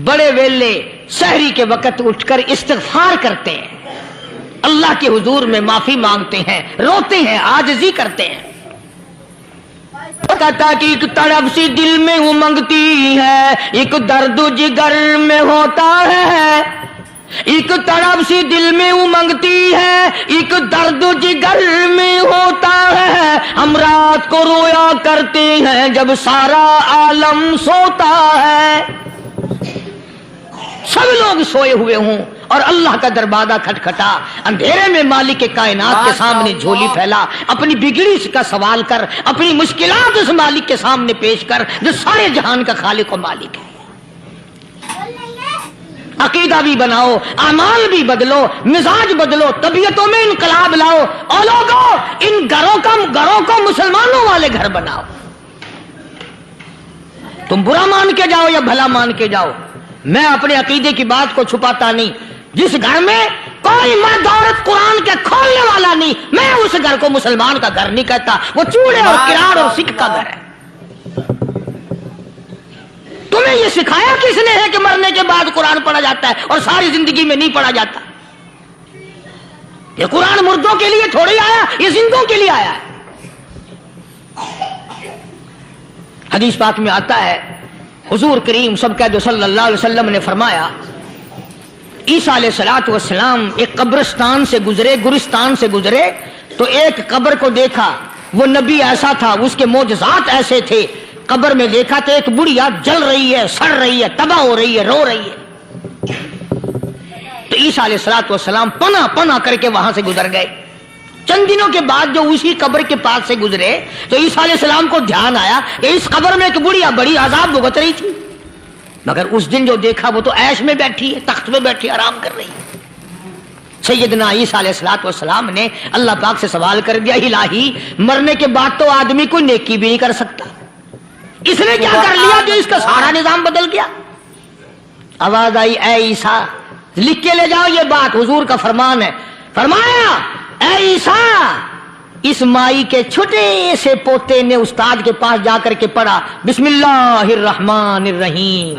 بڑے ویلے سحری کے وقت اٹھ کر استغفار کرتے ہیں، اللہ کے حضور میں معافی مانگتے ہیں، روتے ہیں، عاجزی کرتے ہیں۔ کہتا کہ ایک تڑپ سی دل میں امنگتی ہے، ایک درد جگر میں ہوتا ہے، ایک تڑپ سی دل میں امنگتی ہے، ایک درد جگر میں ہوتا ہے، ہم رات کو رویا کرتے ہیں جب سارا عالم سوتا ہے۔ سب لوگ سوئے ہوئے ہوں اور اللہ کا دروازہ کھٹکھٹا، اندھیرے میں مالک کے کائنات کے سامنے جھولی پھیلا، اپنی بگڑی کا سوال کر، اپنی مشکلات اس مالک کے سامنے پیش کر جو سارے جہان کا خالق و مالک ہے۔ عقیدہ بھی بناؤ، اعمال بھی بدلو، مزاج بدلو، طبیعتوں میں انقلاب لاؤ، اور لوگوں ان گھروں کو مسلمانوں والے گھر بناؤ۔ تم برا مان کے جاؤ یا بھلا مان کے جاؤ، میں اپنے عقیدے کی بات کو چھپاتا نہیں۔ جس گھر میں کوئی مرد عورت قرآن کے کھولنے والا نہیں، میں اس گھر کو مسلمان کا گھر نہیں کہتا، وہ چوڑے اور کرار اور سکھ کا گھر ہے۔ تمہیں یہ سکھایا کس نے ہے کہ مرنے کے بعد قرآن پڑھا جاتا ہے اور ساری زندگی میں نہیں پڑھا جاتا؟ یہ قرآن مردوں کے لیے تھوڑی آیا، یہ زندوں کے لیے آیا ہے۔ حدیث پاک میں آتا ہے حضور کریم سب کہہ دو صلی اللہ علیہ وسلم نے فرمایا عیسیٰ علیہ السلام ایک قبرستان سے گزرے، گورستان سے گزرے تو ایک قبر کو دیکھا، وہ نبی ایسا تھا، اس کے معجزات ایسے تھے۔ قبر میں دیکھا تو ایک بڑھیا جل رہی ہے، سڑ رہی ہے، تباہ ہو رہی ہے، رو رہی ہے۔ تو عیسیٰ علیہ السلام پناہ کر کے وہاں سے گزر گئے۔ چند دنوں کے بعد جو اسی قبر کے پاس سے گزرے تو عیسیٰ علیہ السلام کو دھیان آیا کہ اس قبر میں ایک بڑھیا بڑی عذاب بھگت رہی تھی، مگر اس دن جو دیکھا وہ تو عیش میں بیٹھی ہے، تخت میں بیٹھی آرام کر رہی ہے۔ سیدنا عیسیٰ علیہ السلام نے اللہ پاک سے سوال کر دیا، الہی مرنے کے بعد تو آدمی کوئی نیکی بھی نہیں کر سکتا، اس نے کیا کر لیا کہ اس کا سارا نظام بدل گیا؟ آواز آئی اے عیسیٰ لکھ کے لے جاؤ یہ بات، حضور کا فرمان ہے۔ فرمایا اے عیسیٰ اس مائی کے چھوٹے سے پوتے نے استاد کے پاس جا کر کے پڑھا بسم اللہ الرحمن الرحیم،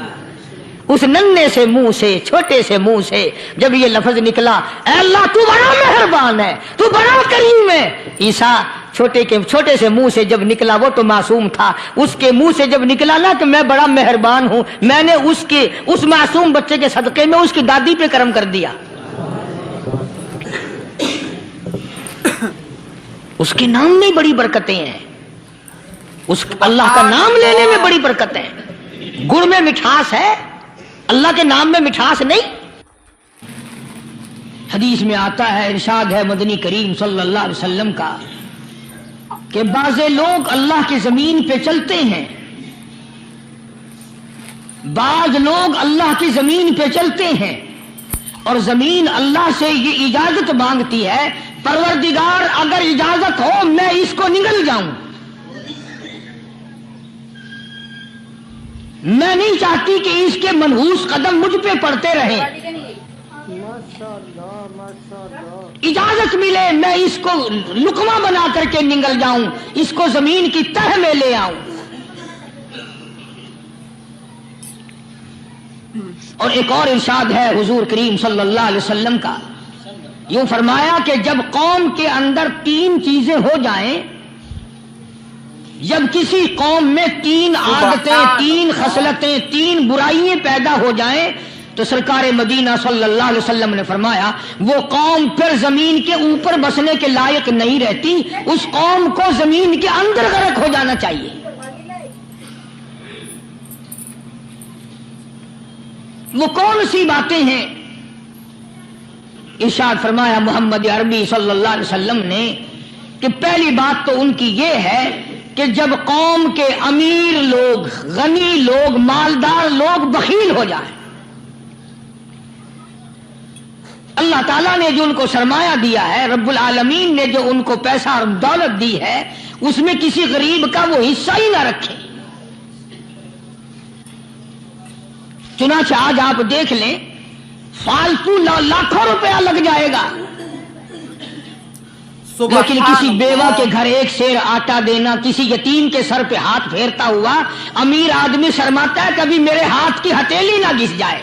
اس ننھے سے منہ سے، چھوٹے سے منہ سے جب یہ لفظ نکلا، اے اللہ تو بڑا مہربان ہے، تو بڑا کریم ہے، عیسیٰ چھوٹے سے منہ سے جب نکلا، وہ تو معصوم تھا، اس کے منہ سے جب نکلا نا کہ میں بڑا مہربان ہوں، میں نے اس معصوم بچے کے صدقے میں اس کی دادی پہ کرم کر دیا۔ اس کے نام میں بڑی برکتیں ہیں، اس اللہ کا نام لینے میں بڑی برکت ہے۔ گڑ میں مٹھاس ہے، اللہ کے نام میں مٹھاس نہیں۔ حدیث میں آتا ہے، ارشاد ہے مدنی کریم صلی اللہ علیہ وسلم کا کہ بعض لوگ اللہ کی زمین پہ چلتے ہیں، بعض لوگ اللہ کی زمین پہ چلتے ہیں اور زمین اللہ سے یہ اجازت مانگتی ہے، پروردگار اگر اجازت ہو میں اس کو نگل جاؤں، میں نہیں چاہتی کہ اس کے منحوس قدم مجھ پہ پڑتے رہیں، اجازت ملے میں اس کو لقمہ بنا کر کے نگل جاؤں، اس کو زمین کی تہ میں لے آؤں۔ اور ایک اور ارشاد ہے حضور کریم صلی اللہ علیہ وسلم کا، یوں فرمایا کہ جب قوم کے اندر 3 چیزیں ہو جائیں، جب کسی قوم میں 3 عادتیں، 3 خصلتیں، 3 برائیاں پیدا ہو جائیں تو سرکار مدینہ صلی اللہ علیہ وسلم نے فرمایا وہ قوم پھر زمین کے اوپر بسنے کے لائق نہیں رہتی، اس قوم کو زمین کے اندر غرق ہو جانا چاہیے۔ وہ کون سی باتیں ہیں؟ ارشاد فرمایا محمد عربی صلی اللہ علیہ وسلم نے کہ پہلی بات تو ان کی یہ ہے کہ جب قوم کے امیر لوگ، غنی لوگ، مالدار لوگ بخیل ہو جائیں، اللہ تعالیٰ نے جو ان کو سرمایہ دیا ہے، رب العالمین نے جو ان کو پیسہ اور دولت دی ہے، اس میں کسی غریب کا وہ حصہ ہی نہ رکھے۔ چنانچہ آج آپ دیکھ لیں، فالتو لاکھوں روپیہ لگ جائے گا، لیکن کسی بیوہ کے گھر 1 سیر آٹا دینا، کسی یتیم کے سر پہ ہاتھ پھیرتا ہوا امیر آدمی شرماتا ہے کبھی میرے ہاتھ کی ہتھیلی نہ گھس جائے۔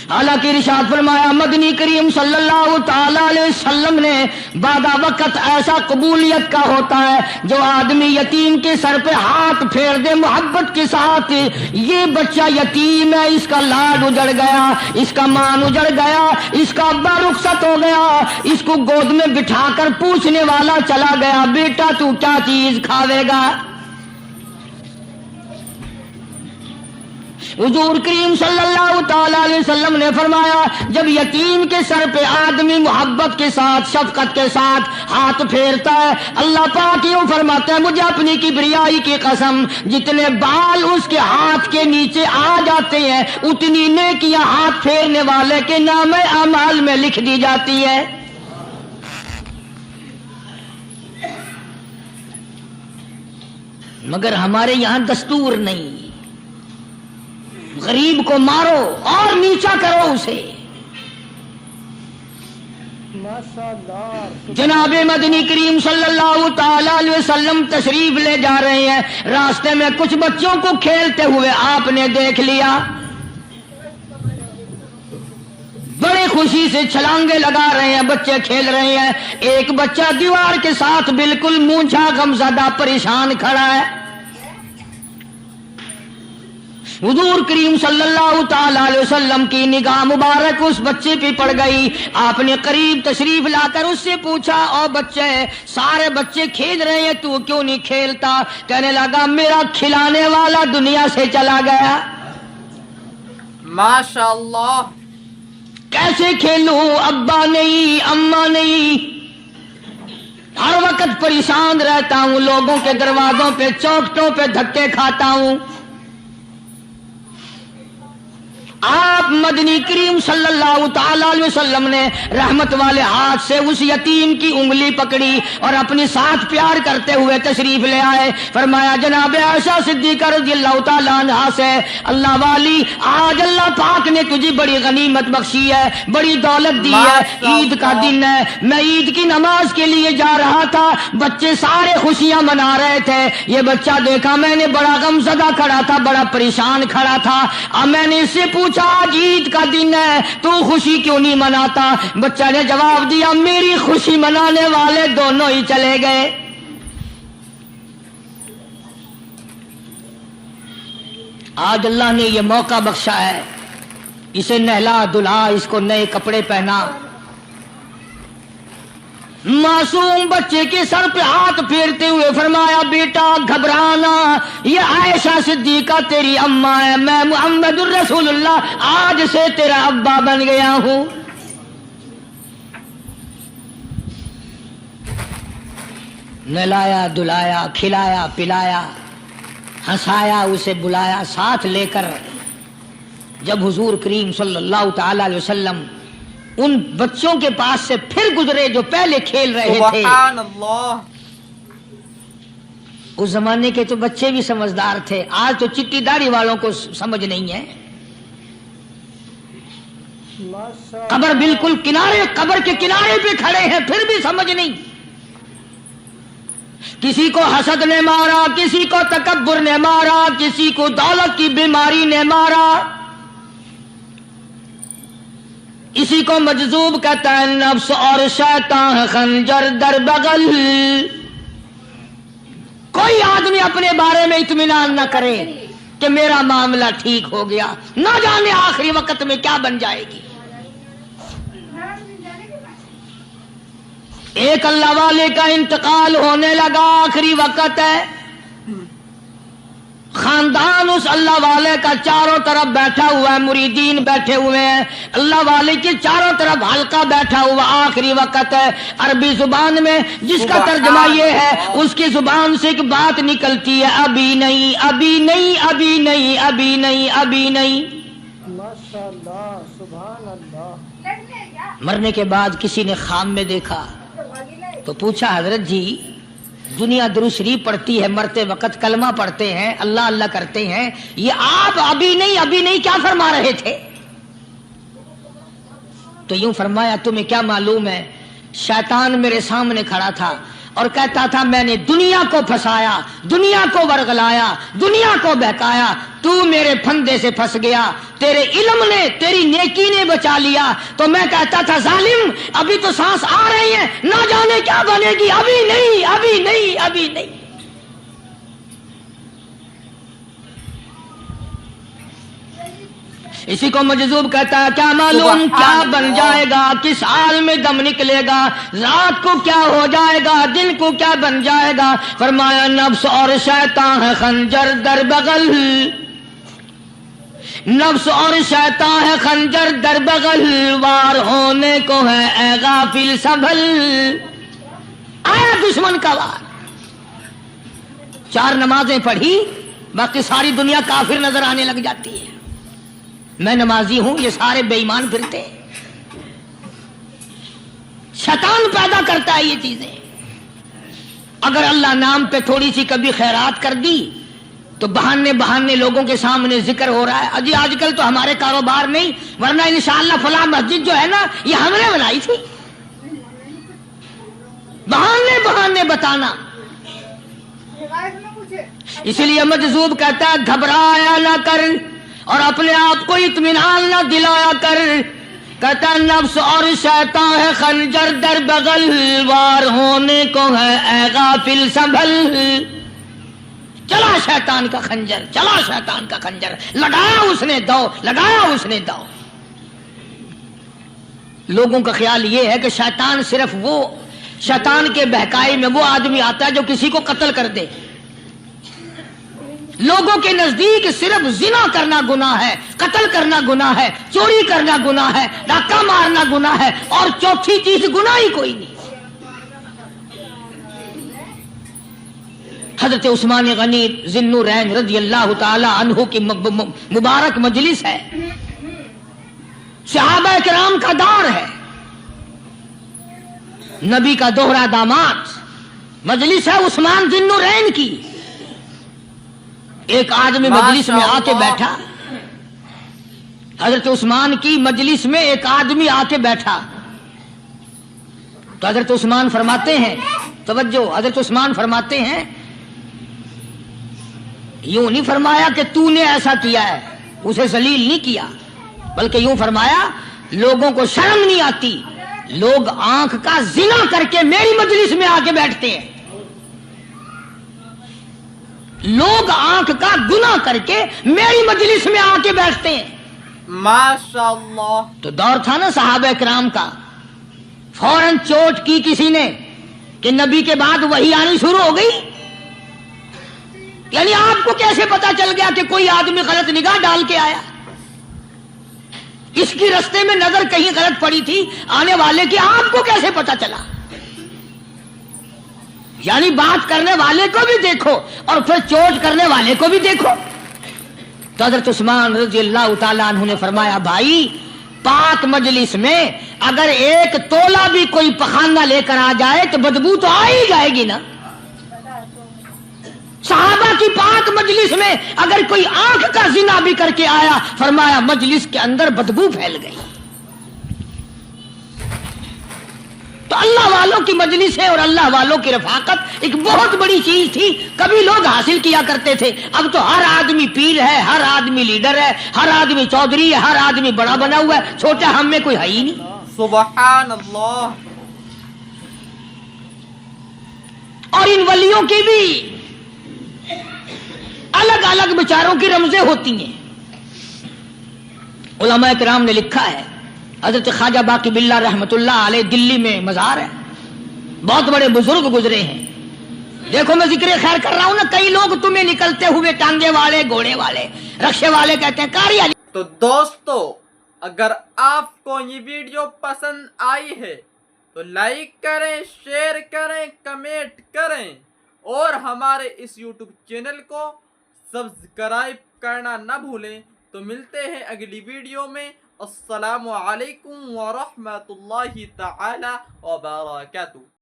حالانکہ ارشاد فرمایا مدنی کریم صلی اللہ تعالی علیہ وسلم نے بعد وقت ایسا قبولیت کا ہوتا ہے جو آدمی یتیم کے سر پہ ہاتھ پھیر دے محبت کے ساتھ، یہ بچہ یتیم ہے، اس کا لاڈ اجڑ گیا، اس کا مان اجڑ گیا، اس کا ابا رخصت ہو گیا، اس کو گود میں بٹھا کر پوچھنے والا چلا گیا، بیٹا تو کیا چیز کھاوے گا؟ حضور کریم صلی اللہ تعالی علیہ وسلم نے فرمایا جب یتیم کے سر پہ آدمی محبت کے ساتھ، شفقت کے ساتھ ہاتھ پھیرتا ہے، اللہ پاک یوں فرماتا ہے مجھے اپنی کبریائی کی قسم جتنے بال اس کے ہاتھ کے نیچے آ جاتے ہیں اتنی نیکیاں ہاتھ پھیرنے والے کے نام اعمال میں لکھ دی جاتی ہے۔ مگر ہمارے یہاں دستور نہیں، غریب کو مارو اور نیچا کرو اسے۔ جناب مدنی کریم صلی اللہ تعالی علیہ وسلم تشریف لے جا رہے ہیں، راستے میں کچھ بچوں کو کھیلتے ہوئے آپ نے دیکھ لیا، بڑے خوشی سے چھلانگے لگا رہے ہیں، بچے کھیل رہے ہیں، ایک بچہ دیوار کے ساتھ بالکل مونچھا غمزدہ پریشان کھڑا ہے۔ حضور کریم صلی اللہ تعالی علیہ وسلم کی نگاہ مبارک اس بچے پہ پڑ گئی، آپ نے قریب تشریف لا کر اس سے پوچھا او بچے، سارے بچے کھیل رہے ہیں تو کیوں نہیں کھیلتا؟ کہنے لگا میرا کھلانے والا دنیا سے چلا گیا۔ ماشاءاللہ۔ کیسے کھیلوں؟ ابا نہیں، اماں نہیں، ہر وقت پریشان رہتا ہوں، لوگوں کے دروازوں پہ چوکھٹوں پہ دھکے کھاتا ہوں۔ آپ مدنی کریم صلی اللہ تعالی علیہ وسلم نے رحمت والے ہاتھ سے اس یتیم کی انگلی پکڑی اور اپنی ساتھ پیار کرتے ہوئے تشریف لے آئے. فرمایا جناب عائشہ صدیقہ رضی اللہ تعالی عنہا سے, اللہ والی آج اللہ پاک نے تجھے بڑی غنیمت بخشی ہے, بڑی دولت دی ہے, عید کا دن ہے, میں عید کی نماز کے لیے جا رہا تھا, بچے سارے خوشیاں منا رہے تھے, یہ بچہ دیکھا میں نے بڑا غمزدہ کھڑا تھا, بڑا پریشان کھڑا تھا. اب میں نے اس سے پوچھا آج عید کا دن ہے تو خوشی کیوں نہیں مناتا؟ بچہ نے جواب دیا میری خوشی منانے والے دونوں ہی چلے گئے. آج اللہ نے یہ موقع بخشا ہے, اسے نہلا دھلا, اس کو نئے کپڑے پہنا, معصوم بچے کے سر پہ ہاتھ پھیرتے ہوئے فرمایا بیٹا گھبرانا, یہ عائشہ صدیقہ تیری اماں ہے, میں محمد الرسول اللہ آج سے تیرا ابا بن گیا ہوں. نہلایا دھلایا, کھلایا پلایا, ہنسایا, اسے بلایا ساتھ لے کر. جب حضور کریم صلی اللہ تعالی علیہ وسلم ان بچوں کے پاس سے پھر گزرے جو پہلے کھیل رہے تھے, سبحان اللہ, اس زمانے کے تو بچے بھی سمجھدار تھے, آج تو چٹی داڑھی والوں کو سمجھ نہیں ہے. قبر بالکل کنارے, قبر کے کنارے پہ کھڑے ہیں پھر بھی سمجھ نہیں. کسی کو حسد نے مارا, کسی کو تکبر نے مارا, کسی کو دولت کی بیماری نے مارا, اسی کو مجذوب کہتا ہے. نفس اور شیطان خنجر در بغل. کوئی آدمی اپنے بارے میں اطمینان نہ کرے کہ میرا معاملہ ٹھیک ہو گیا, نہ جانے آخری وقت میں کیا بن جائے گی. ایک اللہ والے کا انتقال ہونے لگا, آخری وقت ہے, خاندان اس اللہ والے کا چاروں طرف بیٹھا ہوا ہے, مریدین بیٹھے ہوئے ہیں, اللہ والے کے چاروں طرف حلقہ بیٹھا ہوا, آخری وقت ہے. عربی زبان میں جس کا ترجمہ یہ ہے, اس کی زبان سے ایک بات نکلتی ہے, ابھی نہیں, ابھی نہیں, ابھی نہیں, ابھی نہیں, ابھی نہیں. ماشاءاللہ, سبحان اللہ. مرنے کے بعد کسی نے خواب میں دیکھا تو پوچھا حضرت جی دنیا درود شریف پڑھتی ہے, مرتے وقت کلمہ پڑھتے ہیں, اللہ اللہ کرتے ہیں, یہ آپ ابھی نہیں کیا فرما رہے تھے؟ تو یوں فرمایا تمہیں کیا معلوم ہے, شیطان میرے سامنے کھڑا تھا اور کہتا تھا میں نے دنیا کو پھنسایا, دنیا کو ورغلایا, دنیا کو بہکایا, تو میرے پھندے سے پھنس گیا, تیرے علم نے, تیری نیکی نے بچا لیا. تو میں کہتا تھا ظالم ابھی تو سانس آ رہی ہے, نہ جانے کیا بنے گی, ابھی نہیں, ابھی نہیں, ابھی نہیں. اسی کو مجذوب کہتا ہے کیا معلوم کیا بن جائے گا, کس حال میں دم نکلے گا, رات کو کیا ہو جائے گا, دن کو کیا بن جائے گا. فرمایا نفس اور شیطان ہے خنجر در بغل, نفس اور شیطان ہے خنجر در بغل, وار ہونے کو ہے اے غافل سنبھل. آیا دشمن کا وار, 4 نمازیں پڑھی, باقی ساری دنیا کافر نظر آنے لگ جاتی ہے. میں نمازی ہوں, یہ سارے بے ایمان پھرتے ہیں. شیطان پیدا کرتا ہے یہ چیزیں. اگر اللہ نام پہ تھوڑی سی کبھی خیرات کر دی تو بہانے لوگوں کے سامنے ذکر ہو رہا ہے, اجی آج کل تو ہمارے کاروبار نہیں, ورنہ انشاءاللہ فلاں مسجد جو ہے نا یہ ہم نے بنائی تھی. بہانے بتانا. اسی لیے مجذوب کہتا ہے گھبرایا نہ کر اور اپنے آپ کو اطمینان نہ دلایا کر. کہتا نفس اور شیطان ہے خنجر در بغل, وار ہونے کو ہے اے غافل سنبھل. چلا شیطان کا خنجر, چلا شیطان کا خنجر, لگایا اس نے دو, لگایا اس نے دو. لوگوں کا خیال یہ ہے کہ شیطان صرف وہ, شیطان کے بہکائی میں وہ آدمی آتا ہے جو کسی کو قتل کر دے. لوگوں کے نزدیک صرف زنا کرنا گناہ ہے, قتل کرنا گناہ ہے, چوری کرنا گناہ ہے, ڈاکہ مارنا گناہ ہے, اور چوتھی چیز گناہ ہی کوئی نہیں. حضرت عثمان غنی ذی النورین رضی اللہ تعالی عنہ کی مبارک مجلس ہے. صحابہ کرام کا دور ہے، نبی کا دوہرا داماد، مجلس ہے عثمان ذی النورین کی. ایک آدمی مجلس میں آ کے بیٹھا، حضرت عثمان کی مجلس میں ایک آدمی آ کے بیٹھا تو حضرت عثمان فرماتے ہیں، توجہ، حضرت عثمان فرماتے ہیں، یوں نہیں فرمایا کہ تو نے ایسا کیا ہے، اسے ذلیل نہیں کیا، بلکہ یوں فرمایا لوگوں کو شرم نہیں آتی، لوگ آنکھ کا زنا کر کے میری مجلس میں آ کے بیٹھتے ہیں، لوگ آنکھ کا گناہ کر کے میری مجلس میں آ کے بیٹھتے ہیں. ماشاءاللہ. تو دور تھا نا صحابہ کرام کا، فوراً چوٹ کی کسی نے کہ نبی کے بعد وحی آنی شروع ہو گئی. یعنی آپ کو کیسے پتا چل گیا کہ کوئی آدمی غلط نگاہ ڈال کے آیا؟ اس کی رستے میں نظر کہیں غلط پڑی تھی آنے والے کی، آپ کو کیسے پتا چلا؟ یعنی بات کرنے والے کو بھی دیکھو اور پھر چوٹ کرنے والے کو بھی دیکھو. تو حضرت عثمان رضی اللہ تعالیٰ عنہ نے فرمایا، بھائی پاک مجلس میں اگر ایک تولا بھی کوئی پخانہ لے کر آ جائے تو بدبو تو آ ہی جائے گی نا. صحابہ کی پاک مجلس میں اگر کوئی آنکھ کا زنا بھی کر کے آیا، فرمایا مجلس کے اندر بدبو پھیل گئی. تو اللہ والوں کی مجلس ہے اور اللہ والوں کی رفاقت ایک بہت بڑی چیز تھی، کبھی لوگ حاصل کیا کرتے تھے. اب تو ہر آدمی پیر ہے، ہر آدمی لیڈر ہے، ہر آدمی چودھری ہے، ہر آدمی بڑا بنا ہوا ہے، چھوٹا ہم میں کوئی ہے ہی نہیں. سبحان اللہ. اور ان ولیوں کی بھی الگ الگ بچاروں کی رمزیں ہوتی ہیں. علماء کرام نے لکھا ہے، حضرت خواجہ باقی باللہ رحمت اللہ علیہ دلی میں مزار ہے، بہت بڑے بزرگ گزرے ہیں. دیکھو میں ذکر خیر کر رہا ہوں نا، کئی لوگ تمہیں نکلتے ہوئے ٹانگے والے، گھوڑے والے، رکشے والے کہتے ہیں کاری علی. تو دوستو، اگر آپ کو یہ ویڈیو پسند آئی ہے تو لائک کریں، شیئر کریں، کمنٹ کریں اور ہمارے اس یوٹیوب چینل کو سبسکرائب کرنا نہ بھولیں. تو ملتے ہیں اگلی ویڈیو میں. السلام علیکم ورحمۃ اللہ تعالی وبرکاتہ.